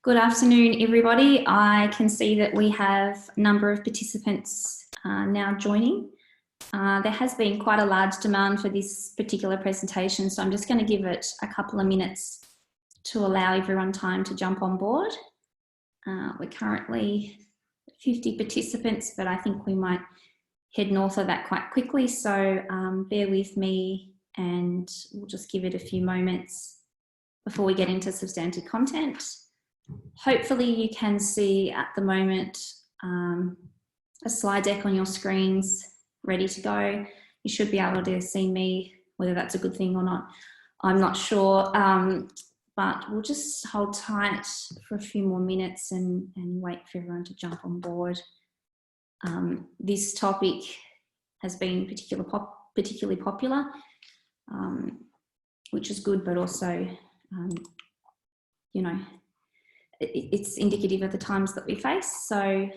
Good afternoon, everybody. I can see that we have a number of participants now joining. There has been quite a large demand for this particular presentation, so I'm just going to give it a couple of minutes to allow everyone time to jump on board. We're currently 50 participants, but I think we might head north of that quite quickly, so bear with me and we'll just give it a few moments before we get into substantive content. Hopefully you can see at the moment a slide deck on your screens ready to go. You should be able to see me, whether that's a good thing or not, I'm not sure, but we'll just hold tight for a few more minutes and wait for everyone to jump on board. This topic has been particularly popular, which is good, but also, you know, it's indicative of the times that we face. So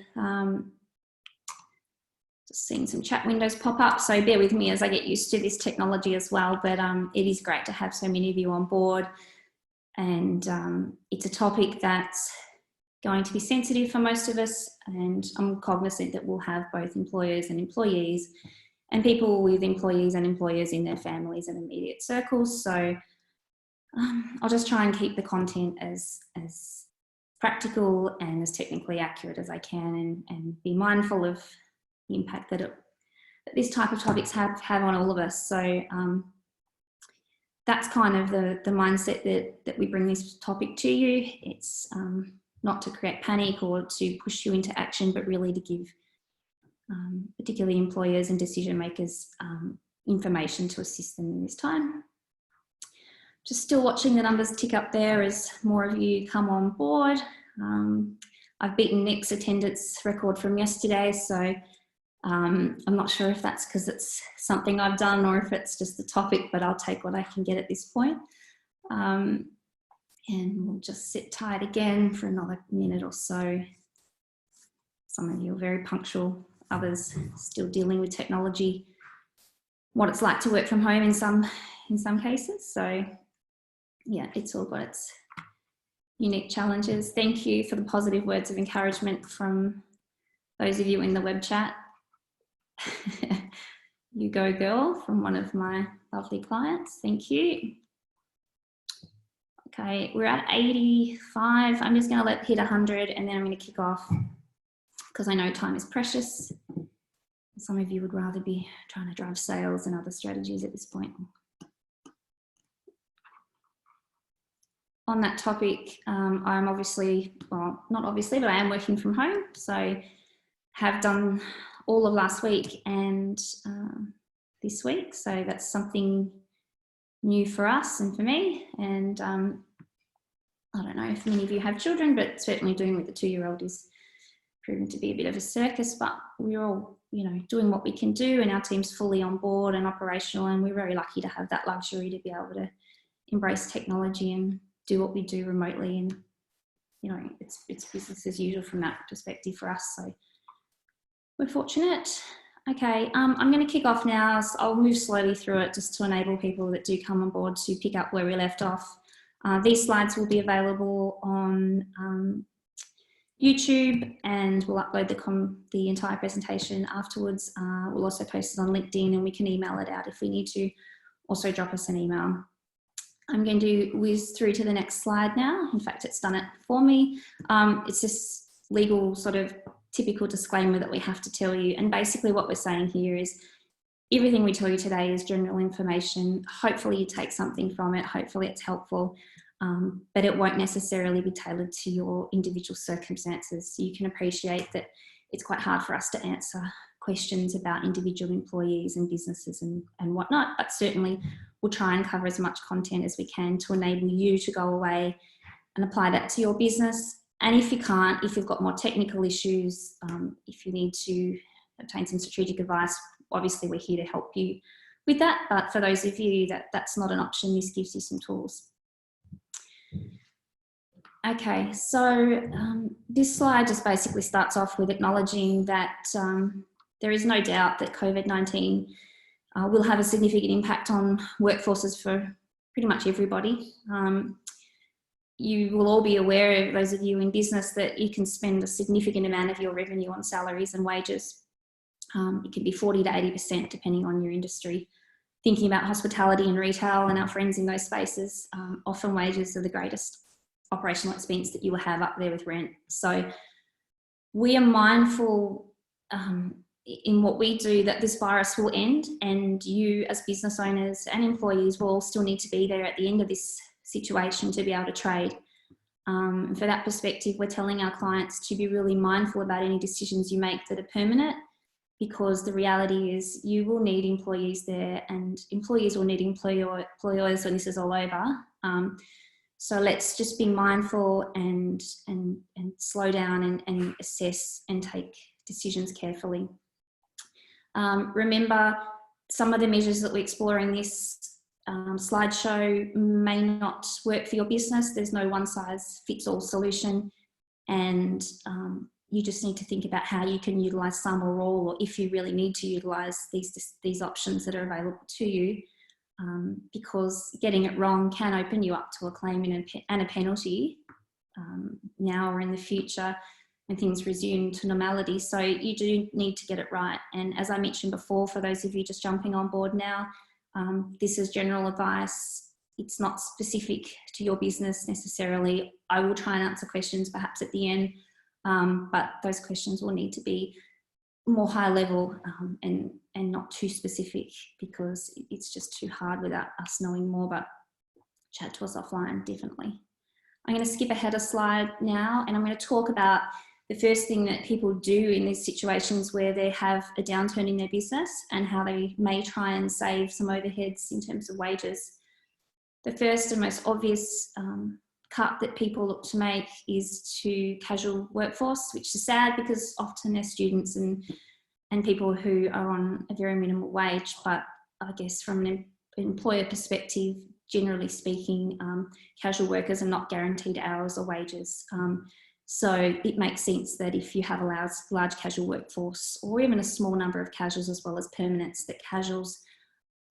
just seeing some chat windows pop up. So bear with me as I get used to this technology as well. But it is great to have so many of you on board. And it's a topic that's going to be sensitive for most of us. And I'm cognizant that we'll have both employers and employees and people with employees and employers in their families and immediate circles. So I'll just try and keep the content as practical and as technically accurate as I can, and be mindful of the impact that this type of topics have on all of us. So that's kind of the mindset that we bring this topic to you. It's not to create panic or to push you into action, but really to give particularly employers and decision makers information to assist them in this time. Just still watching the numbers tick up there as more of you come on board. I've beaten Nick's attendance record from yesterday, so I'm not sure if that's because it's something I've done or if it's just the topic, but I'll take what I can get at this point. And we'll just sit tight again for another minute or so. Some of you are very punctual, others still dealing with technology, what it's like to work from home in some cases. So yeah, it's all got its unique challenges. Thank you for the positive words of encouragement from those of you in the web chat. You go girl, from one of my lovely clients. Thank you. Okay, we're at 85. I'm just going to hit 100 and then I'm going to kick off because I know time is precious. Some of you would rather be trying to drive sales and other strategies at this point. On that topic, I'm obviously, well, not obviously, but I am working from home. So have done all of last week and this week. So that's something new for us and for me. And I don't know if many of you have children, but certainly doing with the 2-year-old is proving to be a bit of a circus, but we're all, you know, doing what we can do, and our team's fully on board and operational, and we're very lucky to have that luxury to be able to embrace technology and do what we do remotely. And, you know, it's business as usual from that perspective for us. So we're fortunate. Okay, I'm going to kick off now. So I'll move slowly through it just to enable people that do come on board to pick up where we left off. These slides will be available on YouTube, and we'll upload the entire presentation afterwards. We'll also post it on LinkedIn, and we can email it out if we need to. Also drop us an email. I'm going to whiz through to the next slide now. In fact, it's done it for me. It's this legal sort of typical disclaimer that we have to tell you. And basically what we're saying here is everything we tell you today is general information. Hopefully you take something from it. Hopefully it's helpful, but it won't necessarily be tailored to your individual circumstances. So you can appreciate that it's quite hard for us to answer questions about individual employees and businesses and whatnot, but certainly we'll try and cover as much content as we can to enable you to go away and apply that to your business. And if you can't, if you've got more technical issues, if you need to obtain some strategic advice, obviously we're here to help you with that. But for those of you that's not an option, this gives you some tools. Okay, so this slide just basically starts off with acknowledging that there is no doubt that COVID-19 will have a significant impact on workforces for pretty much everybody. you will all be aware, those of you in business, that you can spend a significant amount of your revenue on salaries and wages. It can be 40 to 80% depending on your industry. Thinking about hospitality and retail and our friends in those spaces, often wages are the greatest operational expense that you will have up there with rent. So we are mindful in what we do that this virus will end, and you as business owners and employees will all still need to be there at the end of this situation to be able to trade. And for that perspective, we're telling our clients to be really mindful about any decisions you make that are permanent, because the reality is you will need employees there, and employees will need employers when this is all over. So let's just be mindful and slow down and assess and take decisions carefully. Remember, some of the measures that we explore in this slideshow may not work for your business. There's no one size fits all solution, and you just need to think about how you can utilise some or all, or if you really need to utilise these options that are available to you, because getting it wrong can open you up to a claim and a penalty now or in the future when things resume to normality. So you do need to get it right. And as I mentioned before, for those of you just jumping on board now, this is general advice. It's not specific to your business necessarily. I will try and answer questions perhaps at the end, but those questions will need to be more high level and not too specific, because it's just too hard without us knowing more. But chat to us offline, definitely. I'm going to skip ahead a slide now, and I'm going to talk about the first thing that people do in these situations where they have a downturn in their business, and how they may try and save some overheads in terms of wages. The first and most obvious cut that people look to make is to casual workforce, which is sad because often they're students and people who are on a very minimal wage. But I guess from an employer perspective, generally speaking, casual workers are not guaranteed hours or wages. So it makes sense that if you have a large casual workforce, or even a small number of casuals as well as permanents, that casuals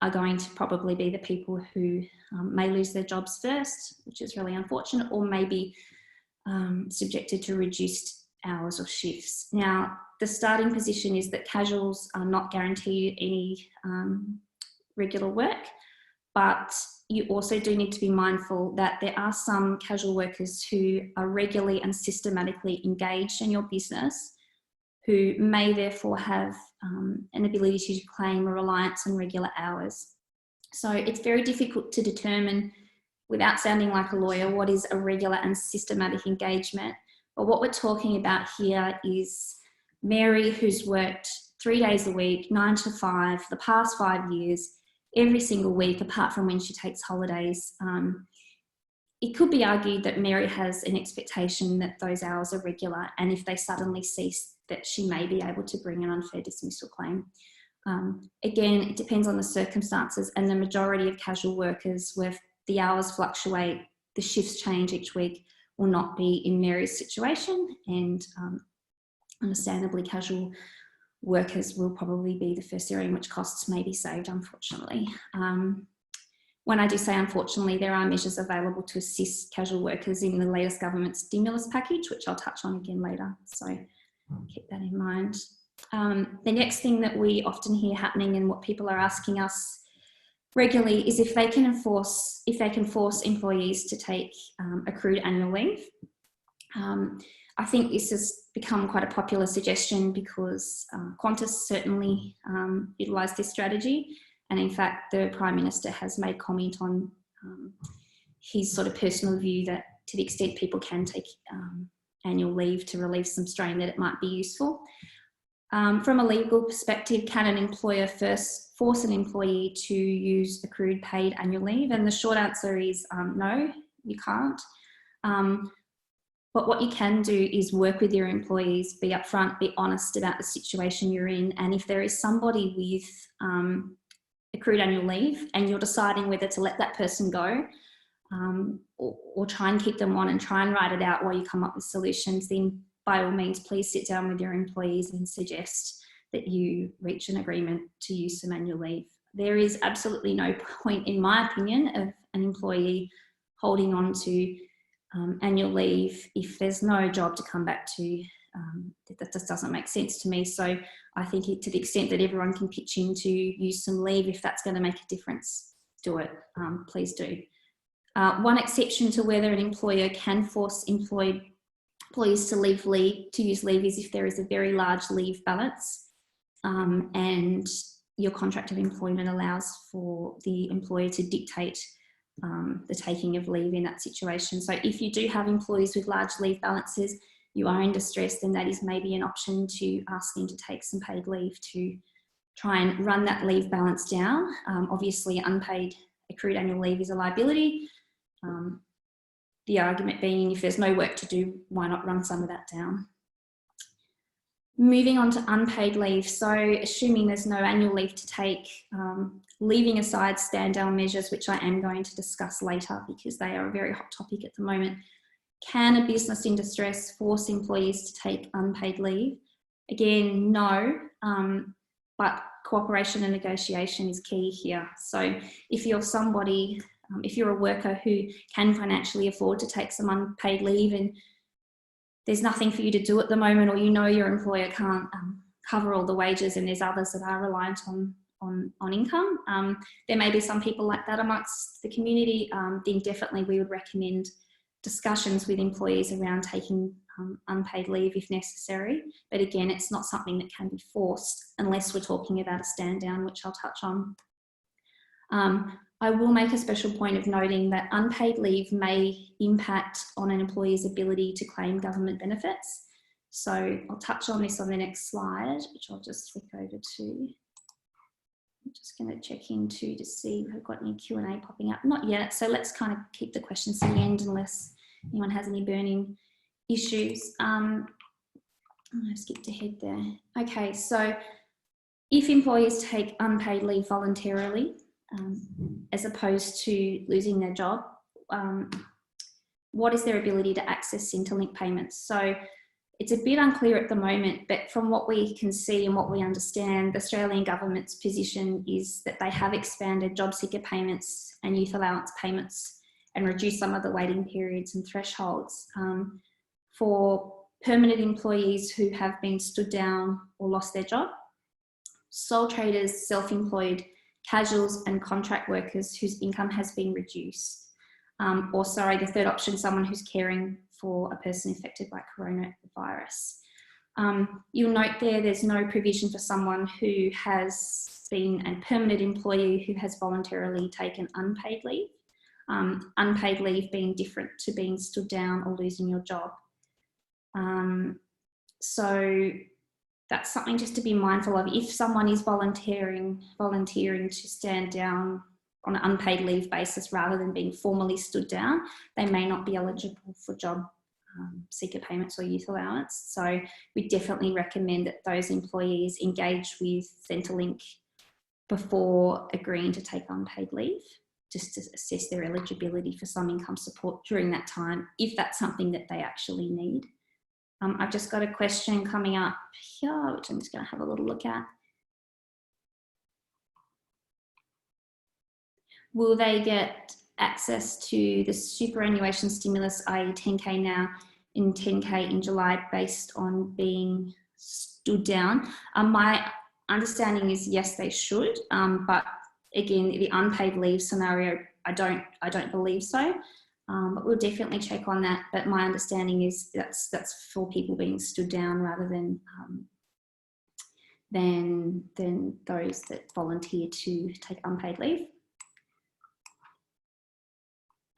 are going to probably be the people who may lose their jobs first, which is really unfortunate, or may be subjected to reduced hours or shifts. Now, the starting position is that casuals are not guaranteed any regular work, but you also do need to be mindful that there are some casual workers who are regularly and systematically engaged in your business, who may therefore have an ability to claim a reliance on regular hours. So it's very difficult to determine, without sounding like a lawyer, what is a regular and systematic engagement. But what we're talking about here is Mary, who's worked 3 days a week, 9 to 5, the past 5 years, every single week, apart from when she takes holidays. It could be argued that Mary has an expectation that those hours are regular, and if they suddenly cease, that she may be able to bring an unfair dismissal claim. Again, it depends on the circumstances, and the majority of casual workers, where the hours fluctuate, the shifts change each week, will not be in Mary's situation, and understandably casual workers will probably be the first area in which costs may be saved, unfortunately. When I do say unfortunately, there are measures available to assist casual workers in the latest government stimulus package, which I'll touch on again later, so keep that in mind. The next thing that we often hear happening, and what people are asking us regularly, is if they can force employees to take accrued annual leave. I think this has become quite a popular suggestion because Qantas certainly utilised this strategy, and in fact the Prime Minister has made comment on his sort of personal view that to the extent people can take annual leave to relieve some strain, that it might be useful. From a legal perspective, can an employer first force an employee to use accrued paid annual leave? And the short answer is no, you can't. But what you can do is work with your employees, be upfront, be honest about the situation you're in. And if there is somebody with accrued annual leave and you're deciding whether to let that person go or try and keep them on and try and write it out while you come up with solutions, then by all means, please sit down with your employees and suggest that you reach an agreement to use some annual leave. There is absolutely no point, in my opinion, of an employee holding on to annual leave if there's no job to come back to. That just doesn't make sense to me. So I think to the extent that everyone can pitch in to use some leave, if that's going to make a difference, do it. Please do. One exception to whether an employer can force employees to use leave is if there is a very large leave balance and your contract of employment allows for the employer to dictate the taking of leave in that situation. So if you do have employees with large leave balances, you are in distress, then that is maybe an option to ask them to take some paid leave to try and run that leave balance down. Obviously, unpaid accrued annual leave is a liability. The argument being, if there's no work to do, why not run some of that down? Moving on to unpaid leave. So assuming there's no annual leave to take, leaving aside stand-down measures, which I am going to discuss later because they are a very hot topic at the moment, can a business in distress force employees to take unpaid leave? Again, no, but cooperation and negotiation is key here. So if you're somebody, if you're a worker who can financially afford to take some unpaid leave and there's nothing for you to do at the moment, or you know your employer can't cover all the wages and there's others that are reliant on income, there may be some people like that amongst the community, then definitely we would recommend discussions with employees around taking unpaid leave if necessary. But again, it's not something that can be forced unless we're talking about a stand down, which I'll touch on. I will make a special point of noting that unpaid leave may impact on an employee's ability to claim government benefits. So I'll touch on this on the next slide, which I'll just flick over to. I'm just going to check into to see if we've got any Q&A popping up. Not yet, so let's kind of keep the questions to the end unless anyone has any burning issues. I skipped ahead there. Okay, so if employees take unpaid leave voluntarily, as opposed to losing their job, what is their ability to access Centrelink payments? So it's a bit unclear at the moment, but from what we can see and what we understand, the Australian government's position is that they have expanded job seeker payments and youth allowance payments and reduced some of the waiting periods and thresholds for permanent employees who have been stood down or lost their job, sole traders, self-employed, casuals and contract workers whose income has been reduced. Or sorry, the third option, someone who's caring for a person affected by coronavirus. You'll note there's no provision for someone who has been a permanent employee who has voluntarily taken unpaid leave. Unpaid leave being different to being stood down or losing your job. So that's something just to be mindful of. If someone is volunteering to stand down on an unpaid leave basis rather than being formally stood down, they may not be eligible for job seeker payments or youth allowance. So we definitely recommend that those employees engage with Centrelink before agreeing to take unpaid leave, just to assess their eligibility for some income support during that time, if that's something that they actually need. I've just got a question coming up here, which I'm just going to have a little look at. Will they get access to the superannuation stimulus, i.e. 10K now and 10K in July, based on being stood down? My understanding is yes, they should, but again, the unpaid leave scenario, I don't believe so. But we'll definitely check on that. But my understanding is that's for people being stood down rather than those that volunteer to take unpaid leave.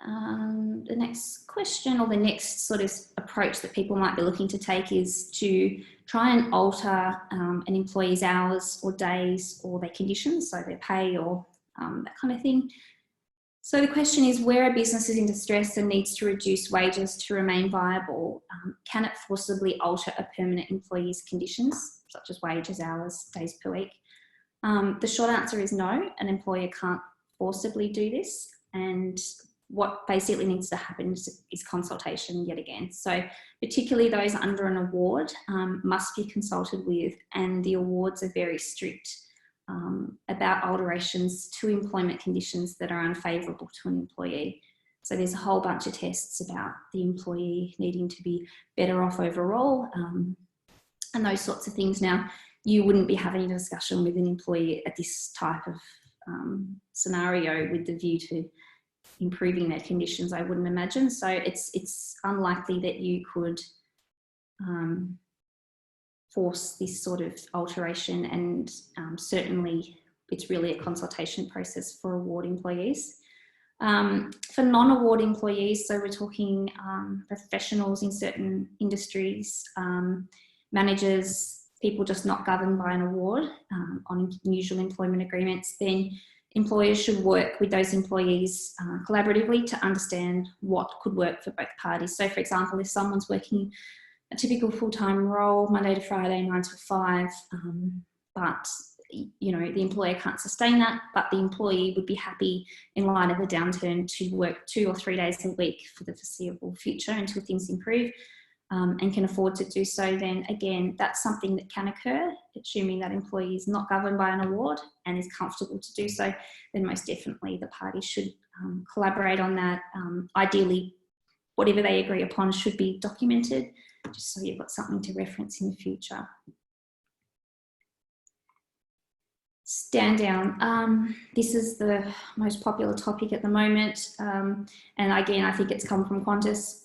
The next question, or the next sort of approach that people might be looking to take, is to try and alter an employee's hours or days or their conditions, so their pay or that kind of thing. So the question is, where a business is in distress and needs to reduce wages to remain viable, can it forcibly alter a permanent employee's conditions, such as wages, hours, days per week? The short answer is no, an employer can't forcibly do this, and what basically needs to happen is consultation yet again. So particularly those under an award must be consulted with, and the awards are very strict about alterations to employment conditions that are unfavourable to an employee. So there's a whole bunch of tests about the employee needing to be better off overall, and those sorts of things. Now, you wouldn't be having a discussion with an employee at this type of scenario with the view to improving their conditions, I wouldn't imagine. So it's unlikely that you could force this sort of alteration, and certainly it's really a consultation process for award employees. For non-award employees, so we're talking professionals in certain industries, managers, people just not governed by an award on unusual employment agreements, then employers should work with those employees collaboratively to understand what could work for both parties. So for example, if someone's working a typical full-time role, Monday to Friday, 9 to 5, but you know, the employer can't sustain that, but the employee would be happy in light of the downturn to work 2 or 3 days a week for the foreseeable future until things improve, and can afford to do so, then again, that's something that can occur, assuming that employee is not governed by an award and is comfortable to do so, then most definitely the parties should collaborate on that. Ideally, whatever they agree upon should be documented, just so you've got something to reference in the future. Standdown. This is the most popular topic at the moment, and again, I think it's come from Qantas.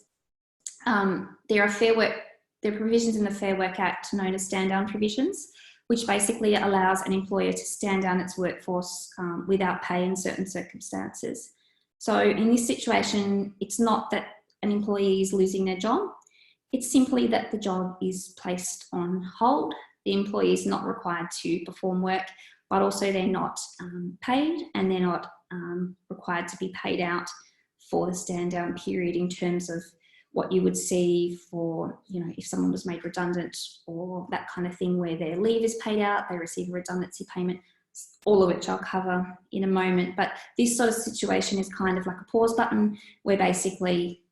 There are provisions in the Fair Work Act known as Standdown provisions, which basically allows an employer to stand down its workforce without pay in certain circumstances. So in this situation, it's not that an employee is losing their job, it's simply that the job is placed on hold. The employee is not required to perform work, but also they're not paid, and they're not required to be paid out for the stand down period in terms of what you would see for, you know, if someone was made redundant or that kind of thing, where their leave is paid out, they receive a redundancy payment, all of which I'll cover in a moment. But this sort of situation is kind of like a pause button, where basically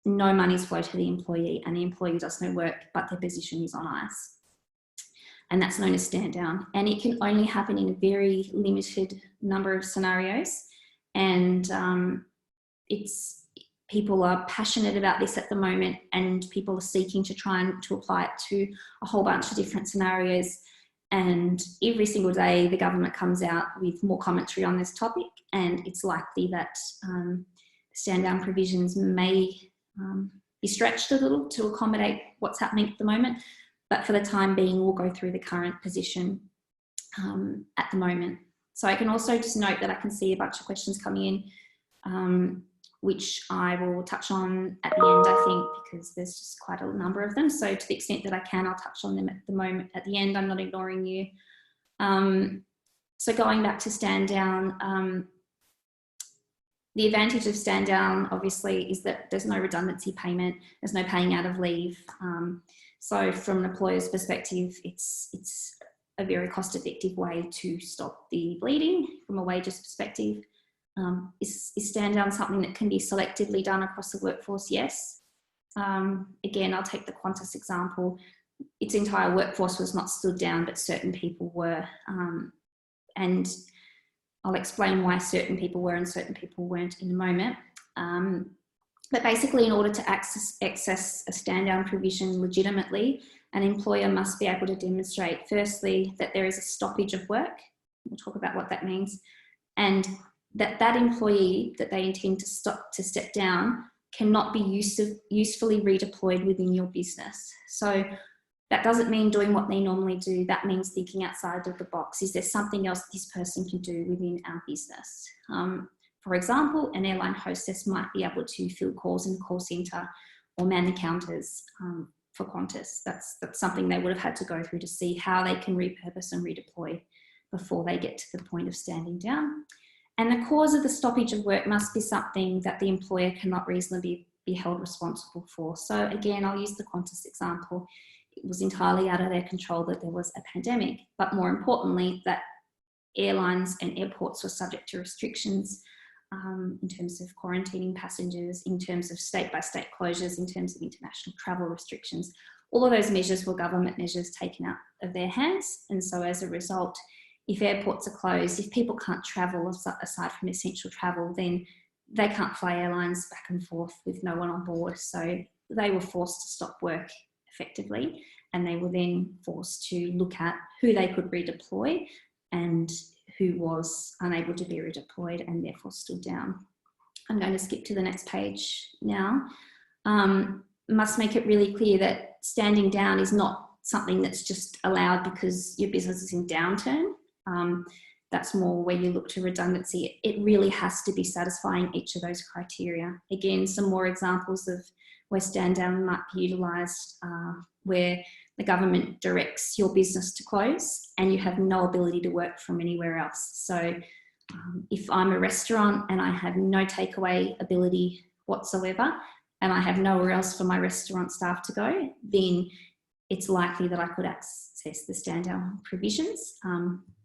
no money's flowed to the employee and the employee does no work, but their position is on ice. And that's known as stand down. And it can only happen in a very limited number of scenarios. And people are passionate about this at the moment, and people are seeking to try and to apply it to a whole bunch of different scenarios. And every single day the government comes out with more commentary on this topic, and it's likely that stand down provisions may be stretched a little to accommodate what's happening at the moment. But for the time being, we'll go through the current position at the moment. So I can also just note that I can see a bunch of questions coming in, which I will touch on at the end, I think, because there's just quite a number of them. So to the extent that I can, I'll touch on them at the moment, at the end. I'm not ignoring you. So going back to stand down, the advantage of stand down, obviously, is that there's no redundancy payment, there's no paying out of leave. So from an employer's perspective, it's a very cost-effective way to stop the bleeding from a wages perspective. Is stand down something that can be selectively done across the workforce? Yes. Again, I'll take the Qantas example. Its entire workforce was not stood down, but certain people were. And I'll explain why certain people were and certain people weren't in a moment. But basically, in order to access a stand down provision legitimately, an employer must be able to demonstrate, firstly, that there is a stoppage of work. We'll talk about what that means. And that employee that they intend to step down cannot be usefully redeployed within your business. So that doesn't mean doing what they normally do. That means thinking outside of the box. Is there something else this person can do within our business? For example, an airline hostess might be able to field calls in the call centre or man the counters for Qantas. That's something they would have had to go through to see how they can repurpose and redeploy before they get to the point of standing down. And the cause of the stoppage of work must be something that the employer cannot reasonably be held responsible for. So again, I'll use the Qantas example. It was entirely out of their control that there was a pandemic, but more importantly, that airlines and airports were subject to restrictions in terms of quarantining passengers, in terms of state-by-state closures, in terms of international travel restrictions. All of those measures were government measures taken out of their hands. And so as a result, if airports are closed, if people can't travel aside from essential travel, then they can't fly airlines back and forth with no one on board. So they were forced to stop work effectively, and they were then forced to look at who they could redeploy and who was unable to be redeployed and therefore stood down. I'm going to skip to the next page now. Must make it really clear that standing down is not something that's just allowed because your business is in downturn. That's more where you look to redundancy. It really has to be satisfying each of those criteria. Again, some more examples of where stand down might be utilised, where the government directs your business to close and you have no ability to work from anywhere else. So if I'm a restaurant and I have no takeaway ability whatsoever, and I have nowhere else for my restaurant staff to go, then it's likely that I could access the stand down provisions.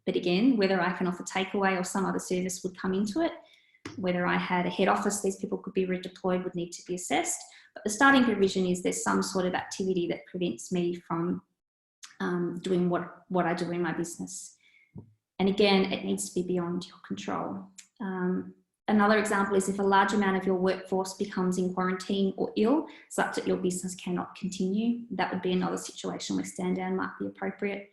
But again, whether I can offer takeaway or some other service would come into it. Whether I had a head office, these people could be redeployed, would need to be assessed. But the starting provision is there's some sort of activity that prevents me from doing what I do in my business. And again, it needs to be beyond your control. Another example is if a large amount of your workforce becomes in quarantine or ill, such that your business cannot continue, that would be another situation where stand down might be appropriate.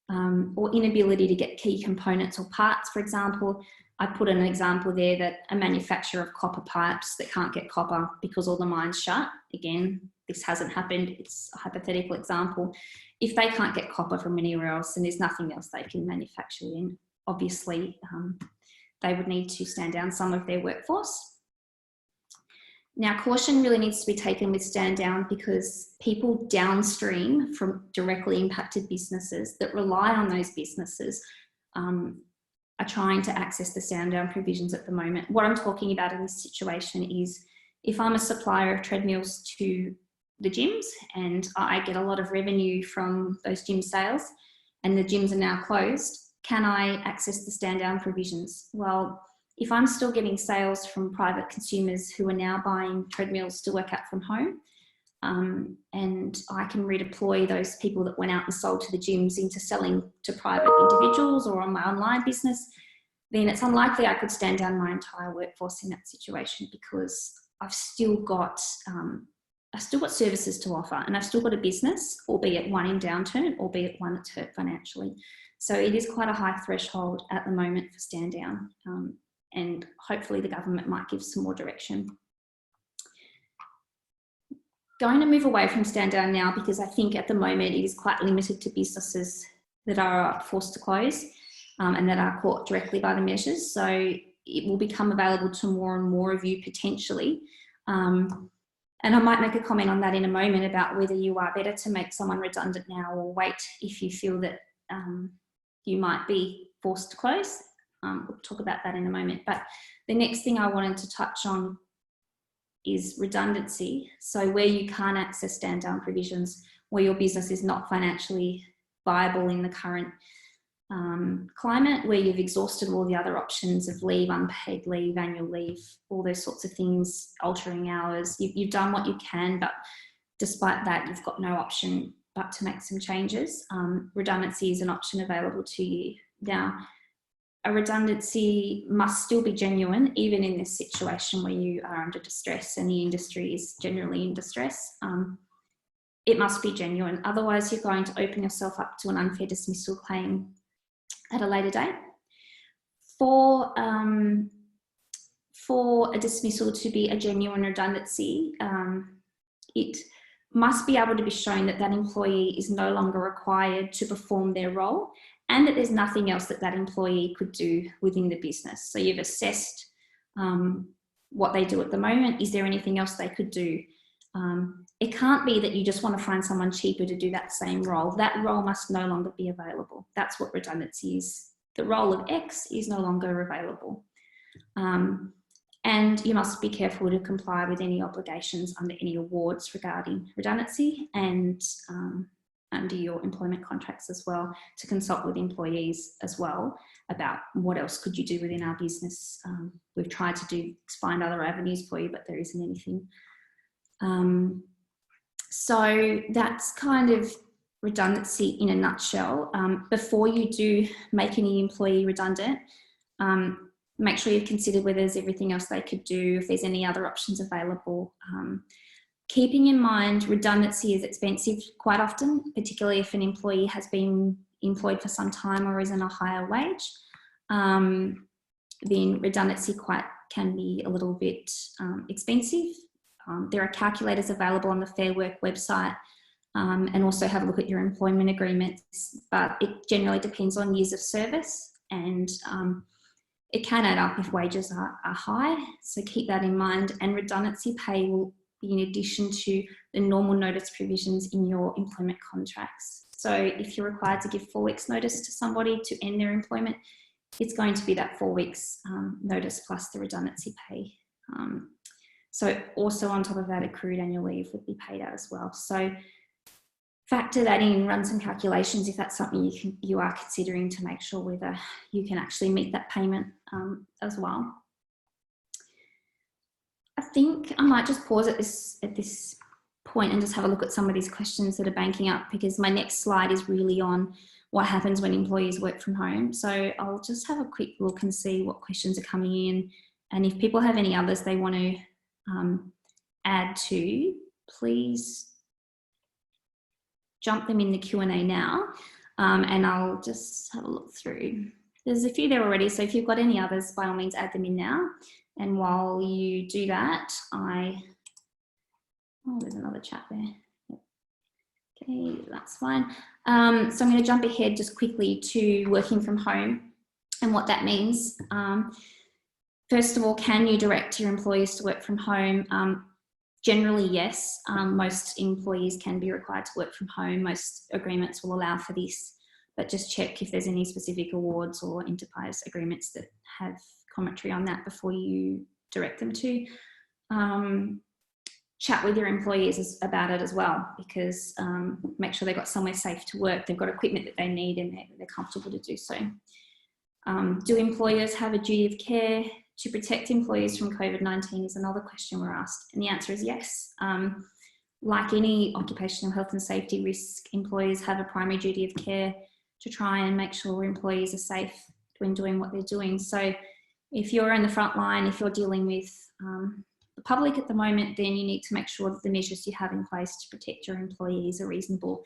Or inability to get key components or parts, for example. I put an example there that a manufacturer of copper pipes that can't get copper because all the mines shut. Again, this hasn't happened, it's a hypothetical example. If they can't get copper from anywhere else and there's nothing else they can manufacture in, obviously they would need to stand down some of their workforce. Now, caution really needs to be taken with stand down because people downstream from directly impacted businesses that rely on those businesses are trying to access the stand down provisions at the moment. What I'm talking about in this situation is if I'm a supplier of treadmills to the gyms and I get a lot of revenue from those gym sales and the gyms are now closed, can I access the stand down provisions? Well, if I'm still getting sales from private consumers who are now buying treadmills to work out from home, and I can redeploy those people that went out and sold to the gyms into selling to private individuals or on my online business, then it's unlikely I could stand down my entire workforce in that situation because I've still got services to offer and I've still got a business, albeit one in downturn, albeit one that's hurt financially. So it is quite a high threshold at the moment for stand down. And hopefully the government might give some more direction. Going to move away from stand down now because I think at the moment it is quite limited to businesses that are forced to close and that are caught directly by the measures. So it will become available to more and more of you potentially. And I might make a comment on that in a moment about whether you are better to make someone redundant now or wait if you feel that you might be forced to close. We'll talk about that in a moment. But the next thing I wanted to touch on is redundancy. So where you can't access stand down provisions, where your business is not financially viable in the current climate, where you've exhausted all the other options of leave, unpaid leave, annual leave, all those sorts of things, altering hours. You've done what you can, but despite that, you've got no option but to make some changes. Redundancy is an option available to you. Now, a redundancy must still be genuine, even in this situation where you are under distress and the industry is generally in distress. It must be genuine. Otherwise, you're going to open yourself up to an unfair dismissal claim at a later date. For a dismissal to be a genuine redundancy, it must be able to be shown that that employee is no longer required to perform their role and that there's nothing else that that employee could do within the business. So you've assessed what they do at the moment. Is there anything else they could do? It can't be that you just want to find someone cheaper to do that same role. That role must no longer be available. That's what redundancy is. The role of X is no longer available. And you must be careful to comply with any obligations under any awards regarding redundancy and under your employment contracts as well, to consult with employees as well about what else could you do within our business. We've tried to find other avenues for you, but there isn't anything. So that's kind of redundancy in a nutshell. Before you do make any employee redundant, make sure you've considered whether there's everything else they could do, if there's any other options available. Keeping in mind redundancy is expensive quite often, particularly if an employee has been employed for some time or is on a higher wage. Then redundancy can be a little bit expensive. There are calculators available on the Fair Work website, and also have a look at your employment agreements, but it generally depends on years of service, and it can add up if wages are high, so keep that in mind. And redundancy pay will be in addition to the normal notice provisions in your employment contracts. So if you're required to give 4 weeks notice to somebody to end their employment, it's going to be that 4 weeks notice plus the redundancy pay. So also on top of that, accrued annual leave would be paid out as well. So factor that in, run some calculations if that's something you are considering, to make sure whether you can actually meet that payment as well. I think I might just pause at this point and just have a look at some of these questions that are banking up, because my next slide is really on what happens when employees work from home. So I'll just have a quick look and see what questions are coming in. And if people have any others they want to add to, please jump them in the Q&A now, and I'll just have a look through. There's a few there already, so if you've got any others, by all means add them in now. And while you do that, oh, there's another chat there. Yep. Okay, that's fine. So I'm going to jump ahead just quickly to working from home and what that means. First of all, can you direct your employees to work from home? Generally, yes. Most employees can be required to work from home. Most agreements will allow for this, but just check if there's any specific awards or enterprise agreements that have commentary on that before you direct them to. Chat with your employees about it as well, because make sure they've got somewhere safe to work, they've got equipment that they need, and they're comfortable to do so. Do employers have a duty of care to protect employees from COVID-19 is another question we're asked, and the answer is yes. Like any occupational health and safety risk, employers have a primary duty of care to try and make sure employees are safe when doing what they're doing. So if you're in the front line, if you're dealing with the public at the moment, then you need to make sure that the measures you have in place to protect your employees are reasonable,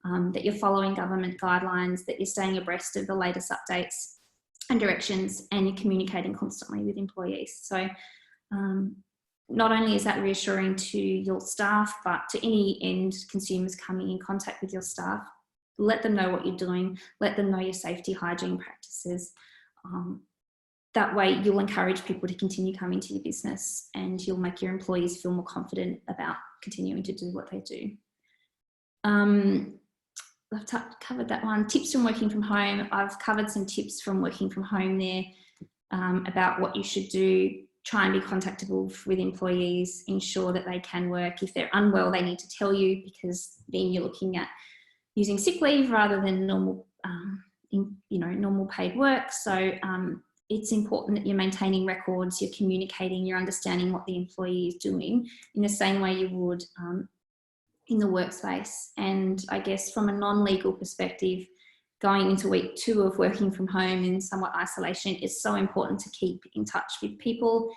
that you're following government guidelines, that you're staying abreast of the latest updates and directions, and you're communicating constantly with employees. So not only is that reassuring to your staff, but to any end consumers coming in contact with your staff, let them know what you're doing, let them know your safety hygiene practices. That way you'll encourage people to continue coming to your business, and you'll make your employees feel more confident about continuing to do what they do. I've covered that one. Tips from working from home. I've covered some tips from working from home there about what you should do. Try and be contactable with employees, ensure that they can work. If they're unwell, they need to tell you, because then you're looking at using sick leave rather than normal, normal paid work. So it's important that you're maintaining records, you're communicating, you're understanding what the employee is doing in the same way you would in the workspace. And I guess from a non-legal perspective, going into week 2 of working from home in somewhat isolation, it's so important to keep in touch with people,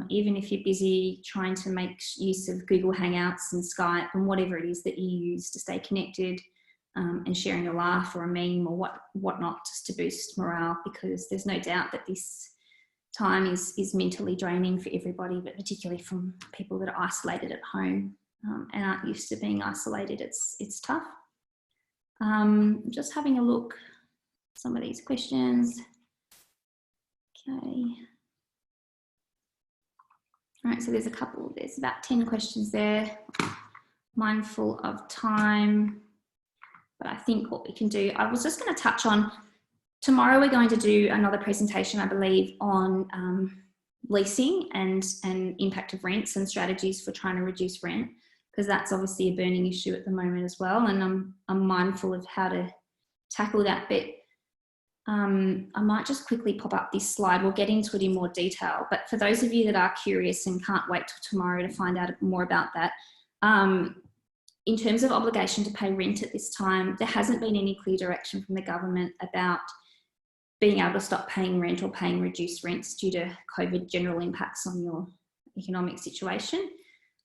even if you're busy trying to make use of Google Hangouts and Skype and whatever it is that you use to stay connected, and sharing a laugh or a meme or whatnot, just to boost morale, because there's no doubt that this time is mentally draining for everybody, but particularly from people that are isolated at home and aren't used to being isolated. It's tough. Just having a look at some of these questions. Okay. All right, so there's about 10 questions there. Mindful of time, but I think what we can do, I was just going to touch on, tomorrow we're going to do another presentation, I believe, on leasing and impact of rents and strategies for trying to reduce rent, because that's obviously a burning issue at the moment as well, and I'm mindful of how to tackle that bit. I might just quickly pop up this slide. We'll get into it in more detail, but for those of you that are curious and can't wait till tomorrow to find out more about that, in terms of obligation to pay rent at this time, there hasn't been any clear direction from the government about being able to stop paying rent or paying reduced rents due to COVID general impacts on your economic situation.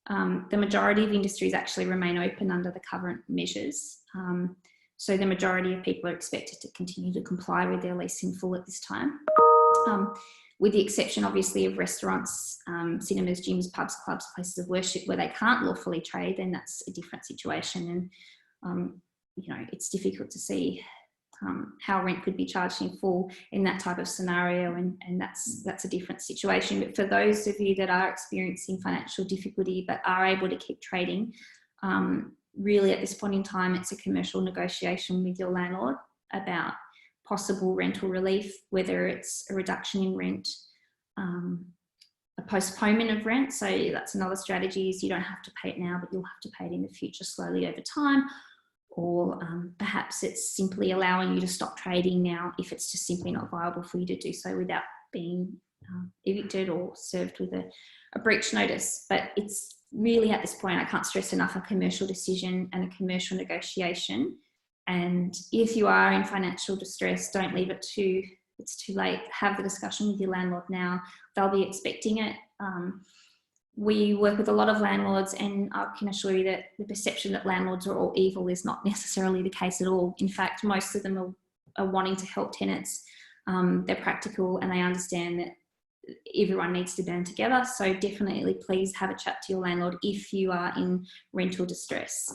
The majority of industries actually remain open under the current measures. So the majority of people are expected to continue to comply with their lease in full at this time. With the exception, obviously, of restaurants, cinemas, gyms, pubs, clubs, places of worship where they can't lawfully trade, then that's a different situation. And, you know, it's difficult to see how rent could be charged in full in that type of scenario, and that's a different situation. But for those of you that are experiencing financial difficulty but are able to keep trading, really at this point in time, it's a commercial negotiation with your landlord about possible rental relief, whether it's a reduction in rent, a postponement of rent. So that's another strategy, is you don't have to pay it now, but you'll have to pay it in the future slowly over time. Or perhaps it's simply allowing you to stop trading now if it's just simply not viable for you to do so without being evicted or served with a breach notice. But it's really, at this point, I can't stress enough, a commercial decision and a commercial negotiation. And if you are in financial distress, don't leave it it's too late. Have the discussion with your landlord now. They'll be expecting it. We work with a lot of landlords, and I can assure you that the perception that landlords are all evil is not necessarily the case at all. In fact, most of them are wanting to help tenants. They're practical and they understand that everyone needs to band together. So definitely please have a chat to your landlord if you are in rental distress.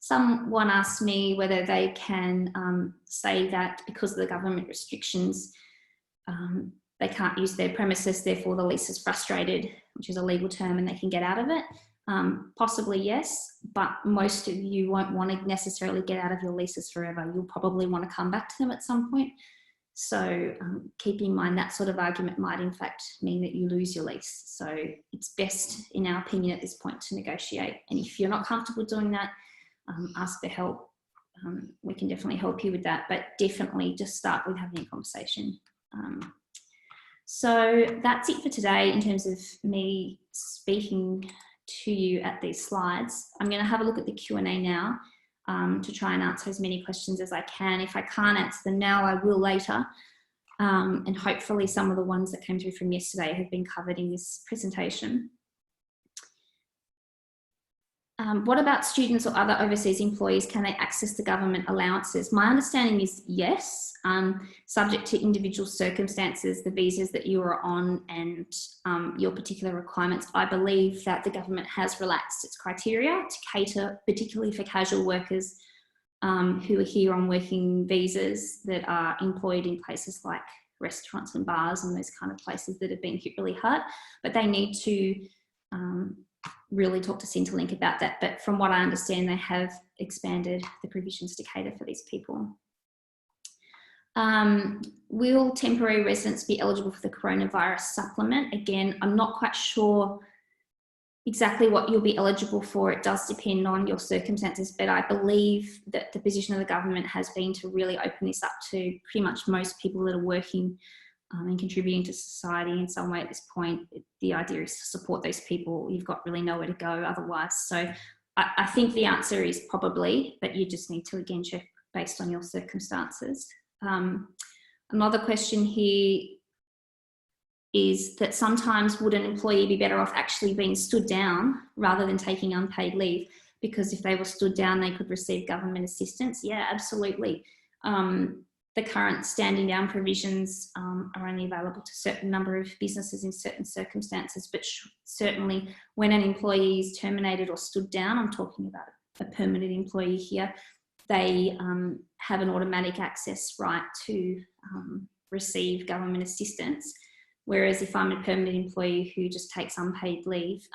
Someone asked me whether they can say that because of the government restrictions, they can't use their premises, therefore the lease is frustrated, which is a legal term, and they can get out of it. Possibly yes, but most of you won't want to necessarily get out of your leases forever. You'll probably want to come back to them at some point. So keep in mind that sort of argument might in fact mean that you lose your lease. So it's best, in our opinion at this point, to negotiate. And if you're not comfortable doing that, ask for help. We can definitely help you with that, but definitely just start with having a conversation. So that's it for today in terms of me speaking to you at these slides. I'm going to have a look at the Q&A now to try and answer as many questions as I can. If I can't answer them now, I will later. And hopefully some of the ones that came through from yesterday have been covered in this presentation. What about students or other overseas employees? Can they access the government allowances? My understanding is yes, subject to individual circumstances, the visas that you are on and your particular requirements. I believe that the government has relaxed its criteria to cater particularly for casual workers who are here on working visas that are employed in places like restaurants and bars and those kind of places that have been hit really hard, but they need to really talk to Centrelink about that. But from what I understand, they have expanded the provisions to cater for these people. Will temporary residents be eligible for the coronavirus supplement? Again, I'm not quite sure exactly what you'll be eligible for. It does depend on your circumstances, but I believe that the position of the government has been to really open this up to pretty much most people that are working and contributing to society in some way at this point. The idea is to support those people. You've got really nowhere to go otherwise. So I think the answer is probably, but you just need to again check based on your circumstances. Another question here is that sometimes would an employee be better off actually being stood down rather than taking unpaid leave? Because if they were stood down, they could receive government assistance. Yeah, absolutely. The current standing down provisions are only available to a certain number of businesses in certain circumstances, but certainly when an employee is terminated or stood down, I'm talking about a permanent employee here, they have an automatic access right to receive government assistance. Whereas if I'm a permanent employee who just takes unpaid leave,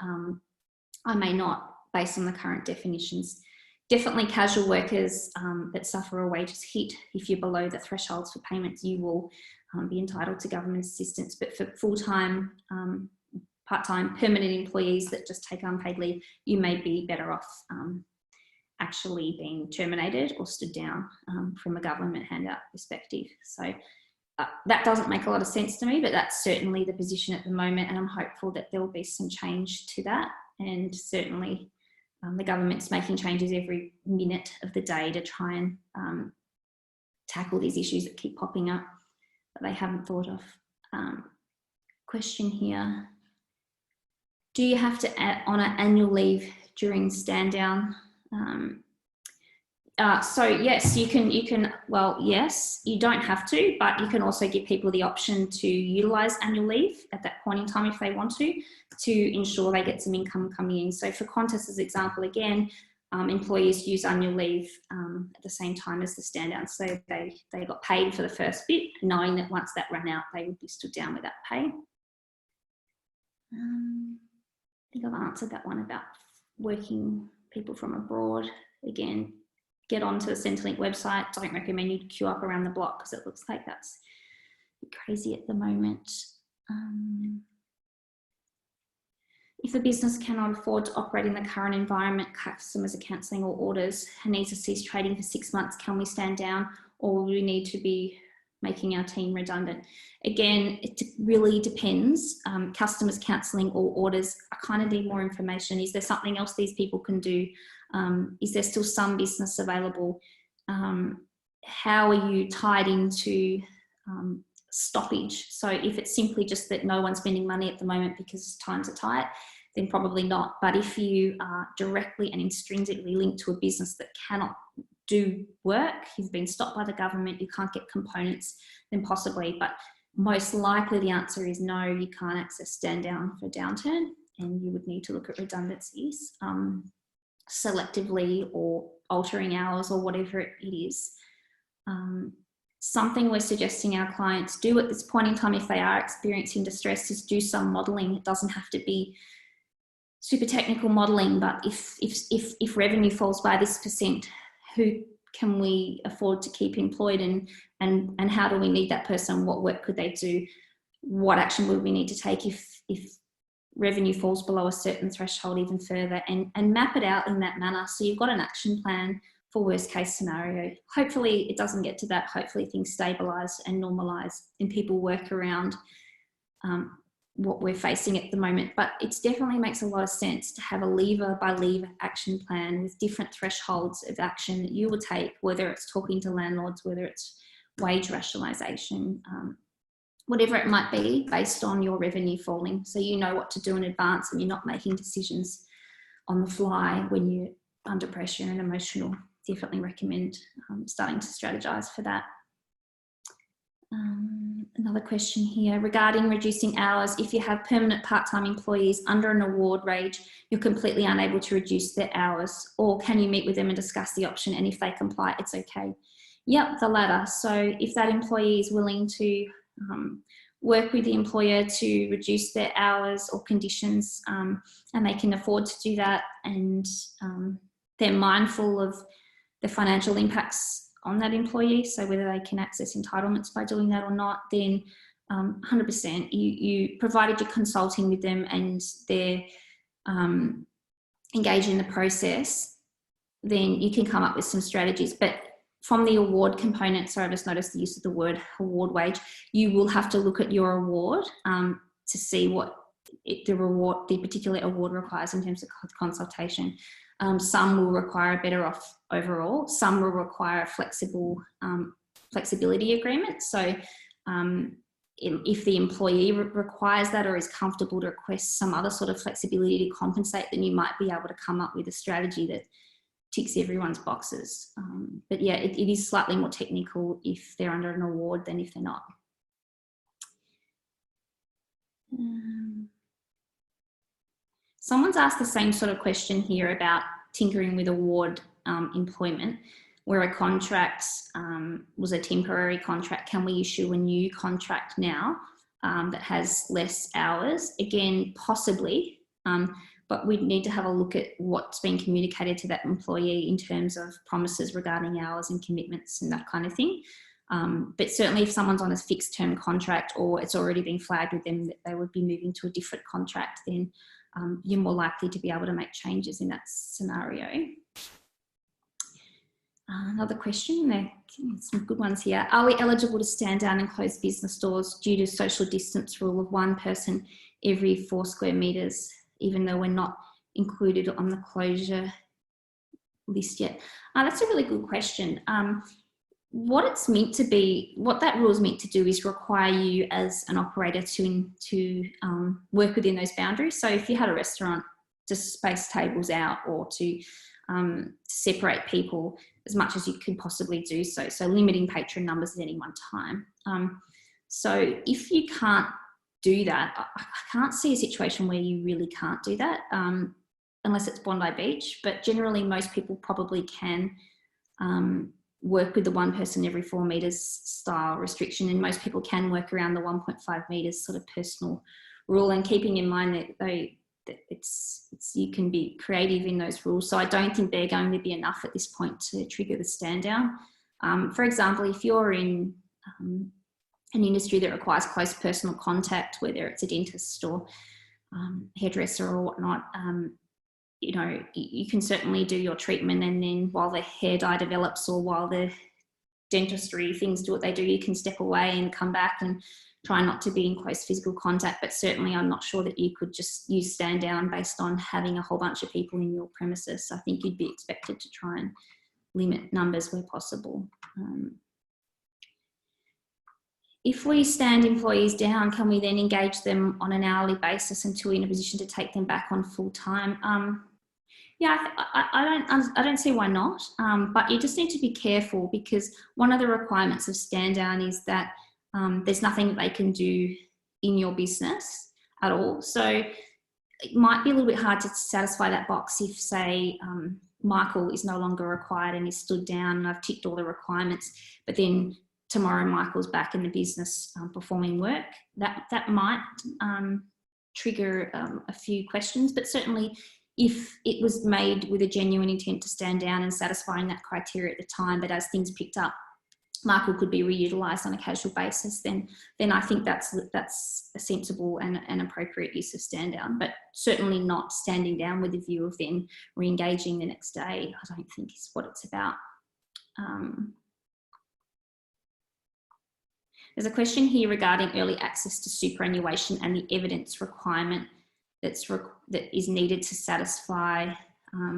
I may not, based on the current definitions. Definitely casual workers that suffer a wages hit, if you're below the thresholds for payments, you will be entitled to government assistance. But for full-time, part-time, permanent employees that just take unpaid leave, you may be better off actually being terminated or stood down from a government handout perspective. So that doesn't make a lot of sense to me, but that's certainly the position at the moment, and I'm hopeful that there will be some change to that. And certainly the government's making changes every minute of the day to try and tackle these issues that keep popping up that they haven't thought of. Question here. Do you have to honour annual leave during stand down? So yes, you can, well, yes, you don't have to, but you can also give people the option to utilise annual leave at that point in time if they want to ensure they get some income coming in. So for Qantas as example, again, employees use annual leave at the same time as the stand down. So they got paid for the first bit, knowing that once that ran out, they would be stood down with that pay. I think I've answered that one about working people from abroad. Again, get onto the Centrelink website. Don't recommend you queue up around the block because it looks like that's crazy at the moment. If a business cannot afford to operate in the current environment, customers are cancelling all orders and needs to cease trading for 6 months, can we stand down, or will we need to be making our team redundant? Again, it really depends. Customers cancelling all orders, I kind of need more information. Is there something else these people can do? Is there still some business available? How are you tied into stoppage? So if it's simply just that no one's spending money at the moment because times are tight, then probably not. But if you are directly and intrinsically linked to a business that cannot do work, you've been stopped by the government, you can't get components, then possibly. But most likely the answer is no, you can't access stand down for downturn, and you would need to look at redundancies selectively or altering hours or whatever it is. Something we're suggesting our clients do at this point in time if they are experiencing distress is do some modelling. It doesn't have to be super technical modelling, but if revenue falls by this %, who can we afford to keep employed, and how do we need that person? What work could they do? What action would we need to take if revenue falls below a certain threshold even further, and map it out in that manner. So you've got an action plan for worst case scenario. Hopefully it doesn't get to that. Hopefully things stabilise and normalise and people work around what we're facing at the moment. But it definitely makes a lot of sense to have a lever by lever action plan with different thresholds of action that you will take, whether it's talking to landlords, whether it's wage rationalisation, whatever it might be, based on your revenue falling. So you know what to do in advance and you're not making decisions on the fly when you're under pressure and emotional. Definitely recommend starting to strategise for that. Another question here regarding reducing hours. If you have permanent part-time employees under an award range, you're completely unable to reduce their hours, or can you meet with them and discuss the option, and if they comply, it's okay? Yep, the latter. So if that employee is willing to work with the employer to reduce their hours or conditions, and they can afford to do that, and they're mindful of the financial impacts on that employee, so whether they can access entitlements by doing that or not, then 100%. You provided you're consulting with them and they're engaged in the process, then you can come up with some strategies. But from the award component, sorry, I just noticed the use of the word award wage, you will have to look at your award to see what the particular award requires in terms of consultation. Some will require a better off overall. Some will require a flexibility agreement. So if the employee requires that or is comfortable to request some other sort of flexibility to compensate, then you might be able to come up with a strategy that ticks everyone's boxes. But yeah, it is slightly more technical if they're under an award than if they're not. Someone's asked the same sort of question here about tinkering with award employment, where a contract was a temporary contract. Can we issue a new contract now that has less hours? Again, possibly, but we'd need to have a look at what's been communicated to that employee in terms of promises regarding hours and commitments and that kind of thing. But certainly if someone's on a fixed term contract or it's already been flagged with them that they would be moving to a different contract, then you're more likely to be able to make changes in that scenario. Another question, there's some good ones here. Are we eligible to stand down and close business doors due to social distance rule of one person every 4 square metres, even though we're not included on the closure list yet? That's a really good question. what it's meant to be, what that rule is meant to do is require you as an operator to work within those boundaries. So if you had a restaurant, to space tables out or to separate people as much as you could possibly do so. So limiting patron numbers at any one time. So if you can't do that, I can't see a situation where you really can't do that unless it's Bondi Beach, but generally most people probably can work with the 1 person every 4 metres style restriction, and most people can work around the 1.5 metres sort of personal rule, and keeping in mind that you can be creative in those rules. So I don't think they're going to be enough at this point to trigger the stand down. For example, if you're in an industry that requires close personal contact, whether it's a dentist or hairdresser or whatnot, you know, you can certainly do your treatment, and then while the hair dye develops or while the dentistry things do what they do, you can step away and come back and try not to be in close physical contact. But certainly I'm not sure that you could just use stand down based on having a whole bunch of people in your premises. I think you'd be expected to try and limit numbers where possible. If we stand employees down, can we then engage them on an hourly basis until we're in a position to take them back on full time? Yeah, I don't see why not, but you just need to be careful, because one of the requirements of stand down is that there's nothing that they can do in your business at all. So it might be a little bit hard to satisfy that box if, say, Michael is no longer required and he's stood down and I've ticked all the requirements, but then tomorrow Michael's back in the business performing work. That might trigger a few questions, but certainly if it was made with a genuine intent to stand down and satisfying that criteria at the time, but as things picked up, Michael could be reutilised on a casual basis, then I think that's a sensible and appropriate use of stand down, but certainly not standing down with a view of then re-engaging the next day. I don't think is what it's about. There's a question here regarding early access to superannuation and the evidence requirement that is needed to satisfy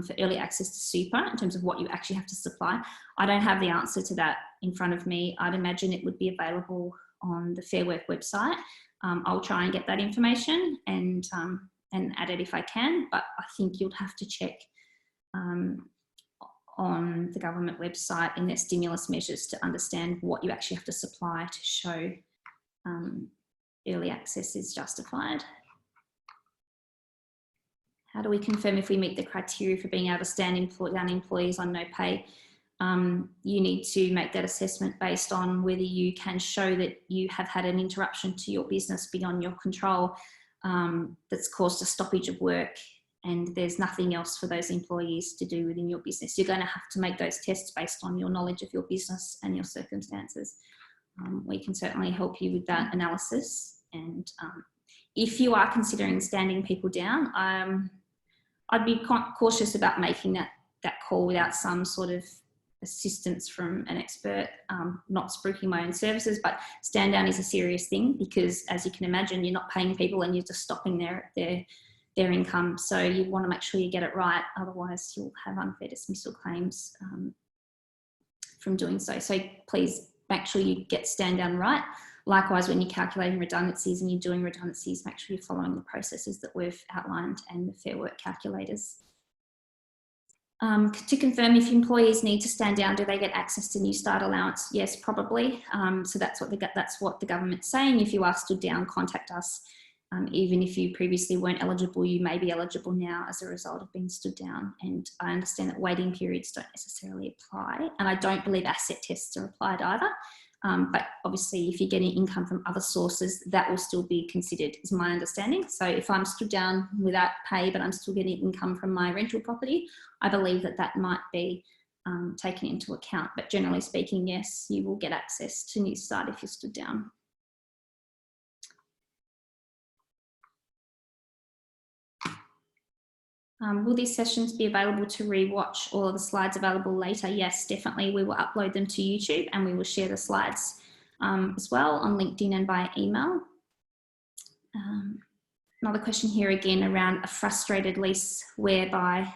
for early access to super in terms of what you actually have to supply. I don't have the answer to that in front of me. I'd imagine it would be available on the Fair Work website. I'll try and get that information and add it if I can, but I think you'll have to check on the government website in their stimulus measures to understand what you actually have to supply to show early access is justified. How do we confirm if we meet the criteria for being able to stand down employees on no pay? You need to make that assessment based on whether you can show that you have had an interruption to your business beyond your control that's caused a stoppage of work, and there's nothing else for those employees to do within your business. You're going to have to make those tests based on your knowledge of your business and your circumstances. We can certainly help you with that analysis. And if you are considering standing people down, I'd be cautious about making that call without some sort of assistance from an expert, not spruiking my own services, but stand down is a serious thing, because as you can imagine, you're not paying people and you're just stopping their income. So you want to make sure you get it right. Otherwise you'll have unfair dismissal claims from doing so. So please make sure you get stand down right. Likewise, when you're calculating redundancies and you're doing redundancies, make sure you're following the processes that we've outlined and the Fair Work calculators. To confirm, if employees need to stand down, do they get access to New Start allowance? Yes, probably. So that's what the government's saying. If you are stood down, contact us. Even if you previously weren't eligible, you may be eligible now as a result of being stood down. And I understand that waiting periods don't necessarily apply. And I don't believe asset tests are applied either. But obviously, if you're getting income from other sources, that will still be considered, is my understanding. So if I'm stood down without pay, but I'm still getting income from my rental property, I believe that might be taken into account. But generally speaking, yes, you will get access to New Start if you're stood down. Will these sessions be available to re-watch, or are the slides available later? Yes, definitely. We will upload them to YouTube and we will share the slides as well on LinkedIn and by email. Another question here again around a frustrated lease, whereby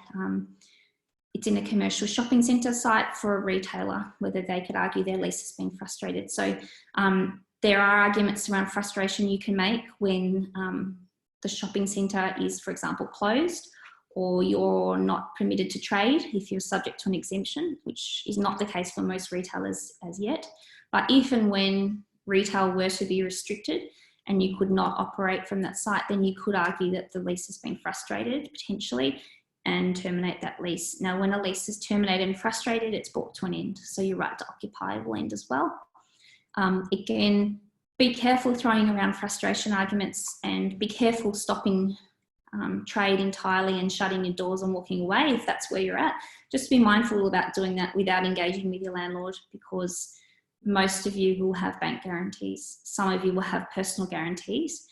it's in a commercial shopping centre site for a retailer, whether they could argue their lease has been frustrated. So there are arguments around frustration you can make when the shopping centre is, for example, closed, or you're not permitted to trade if you're subject to an exemption, which is not the case for most retailers as yet. But if and when retail were to be restricted and you could not operate from that site, then you could argue that the lease has been frustrated potentially and terminate that lease. Now, when a lease is terminated and frustrated, it's brought to an end. So your right to occupy will end as well. Again, be careful throwing around frustration arguments, and be careful stopping trade entirely and shutting your doors and walking away if that's where you're at. Just be mindful about doing that without engaging with your landlord, because most of you will have bank guarantees. Some of you will have personal guarantees.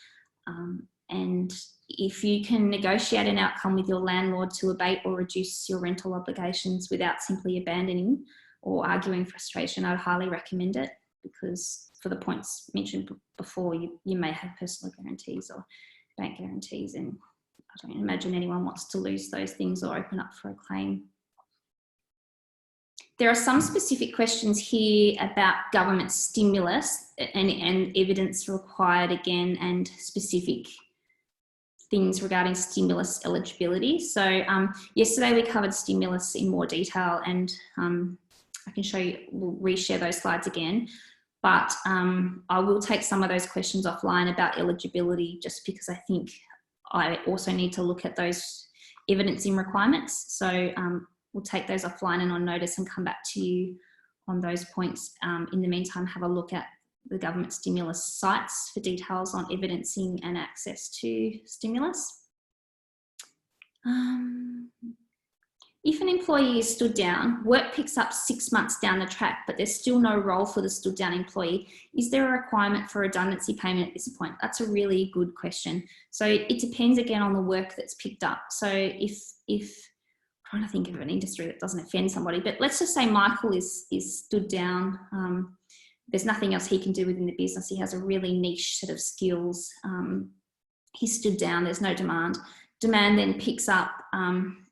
And if you can negotiate an outcome with your landlord to abate or reduce your rental obligations without simply abandoning or arguing frustration, I'd highly recommend it, because for the points mentioned before, you may have personal guarantees or bank guarantees, and I don't imagine anyone wants to lose those things or open up for a claim. There are some specific questions here about government stimulus and evidence required again, and specific things regarding stimulus eligibility. So yesterday we covered stimulus in more detail, and I can show you, we'll reshare those slides again. But I will take some of those questions offline about eligibility, just because I think I also need to look at those evidencing requirements. So we'll take those offline and on notice and come back to you on those points. In the meantime, have a look at the government stimulus sites for details on evidencing and access to stimulus. If an employee is stood down, work picks up 6 months down the track, but there's still no role for the stood down employee, is there a requirement for redundancy payment at this point? That's a really good question. So it depends again on the work that's picked up. So if I'm trying to think of an industry that doesn't offend somebody, but let's just say Michael is stood down. There's nothing else he can do within the business. He has a really niche set of skills. He's stood down, there's no demand. Demand then picks up.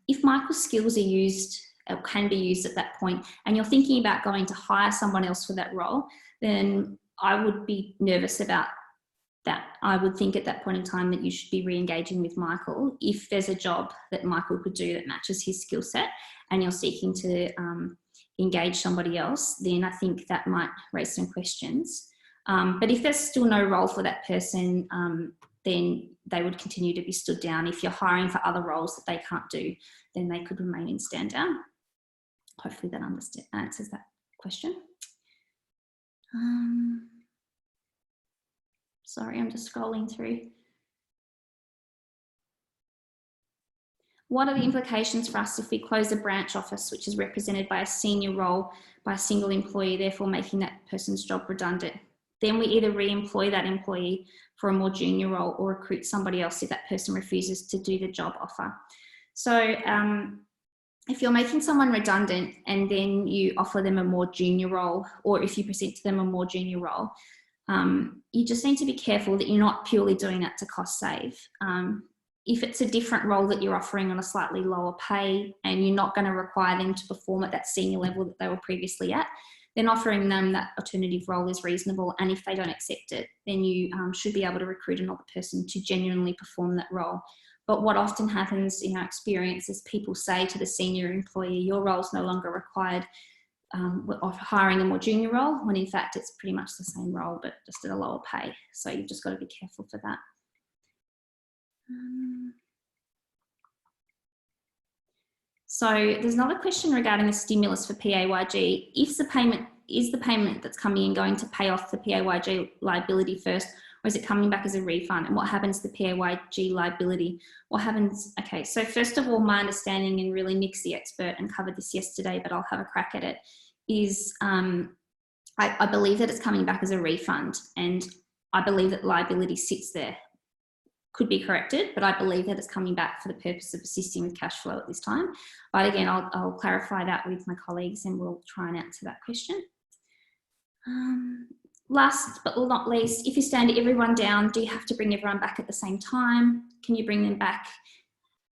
If Michael's skills are used, or can be used at that point, and you're thinking about going to hire someone else for that role, then I would be nervous about that. I would think at that point in time that you should be re-engaging with Michael. If there's a job that Michael could do that matches his skill set and you're seeking to engage somebody else, then I think that might raise some questions. But if there's still no role for that person, then they would continue to be stood down. If you're hiring for other roles that they can't do, then they could remain in stand down. Hopefully that answers that question. Sorry, I'm just scrolling through. What are the implications for us if we close a branch office which is represented by a senior role by a single employee, therefore making that person's job redundant? Then we either re-employ that employee for a more junior role or recruit somebody else if that person refuses to do the job offer. So if you're making someone redundant and then you offer them a more junior role, or if you present to them a more junior role, you just need to be careful that you're not purely doing that to cost save. If it's a different role that you're offering on a slightly lower pay and you're not going to require them to perform at that senior level that they were previously at, then offering them that alternative role is reasonable. And if they don't accept it, then you should be able to recruit another person to genuinely perform that role. But what often happens in our experience is people say to the senior employee, your role's no longer required, of hiring a more junior role, when in fact it's pretty much the same role, but just at a lower pay. So you've just got to be careful for that. So there's another question regarding the stimulus for PAYG. If the payment is the payment that's coming in going to pay off the PAYG liability first, or is it coming back as a refund? And what happens to the PAYG liability? What happens? Okay, so first of all, my understanding, and really Nick's the expert and covered this yesterday, but I'll have a crack at it, is I believe that it's coming back as a refund, and I believe that liability sits there. Could be corrected, but I believe that it's coming back for the purpose of assisting with cash flow at this time. But again, I'll clarify that with my colleagues and we'll try and answer that question. Last but not least, if you stand everyone down, do you have to bring everyone back at the same time? Can you bring them back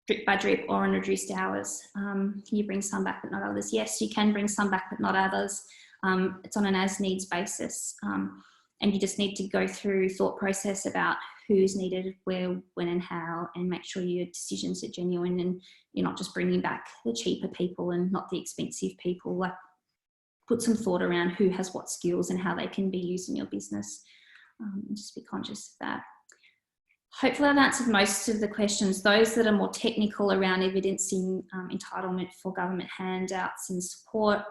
drip by drip or on reduced hours. Can you bring some back but not others? Yes, you can bring some back but not others. It's on an as needs basis. And you just need to go through thought process about who's needed, where, when and how, and make sure your decisions are genuine and you're not just bringing back the cheaper people and not the expensive people. Like, put some thought around who has what skills and how they can be used in your business. Just be conscious of that. Hopefully I've answered most of the questions. Those that are more technical around evidencing entitlement for government handouts and support,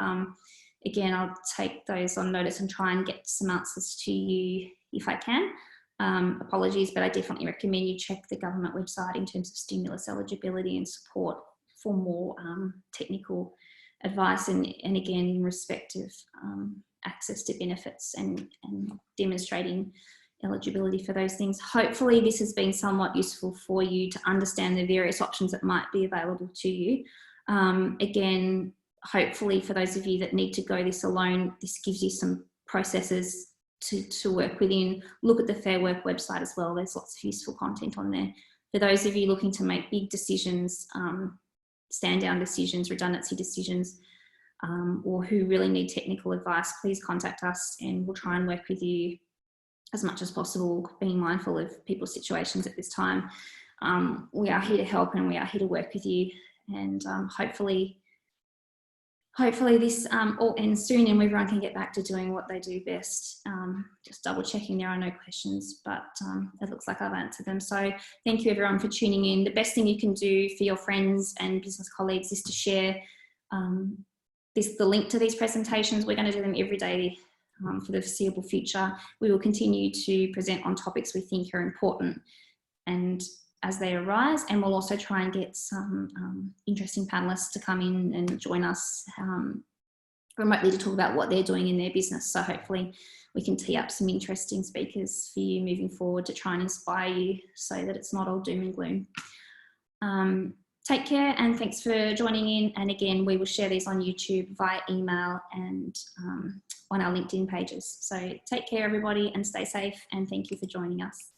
again, I'll take those on notice and try and get some answers to you if I can. Apologies, but I definitely recommend you check the government website in terms of stimulus eligibility and support for more technical advice and again, in respect of access to benefits and demonstrating eligibility for those things. Hopefully this has been somewhat useful for you to understand the various options that might be available to you. Again, hopefully for those of you that need to go this alone, this gives you some processes to work within. Look at the Fair Work website as well. There's lots of useful content on there. For those of you looking to make big decisions, stand down decisions, redundancy decisions, or who really need technical advice, please contact us and we'll try and work with you as much as possible, being mindful of people's situations at this time. We are here to help and we are here to work with you, and hopefully this all ends soon and everyone can get back to doing what they do best. Just double checking there are no questions, but it looks like I've answered them. So thank you everyone for tuning in. The best thing you can do for your friends and business colleagues is to share the link to these presentations. We're going to do them every day for the foreseeable future. We will continue to present on topics we think are important and as they arise, and we'll also try and get some interesting panelists to come in and join us remotely to talk about what they're doing in their business. So hopefully we can tee up some interesting speakers for you moving forward to try and inspire you so that it's not all doom and gloom. Take care and thanks for joining in. And again, we will share these on YouTube via email and on our LinkedIn pages. So take care everybody and stay safe, and thank you for joining us.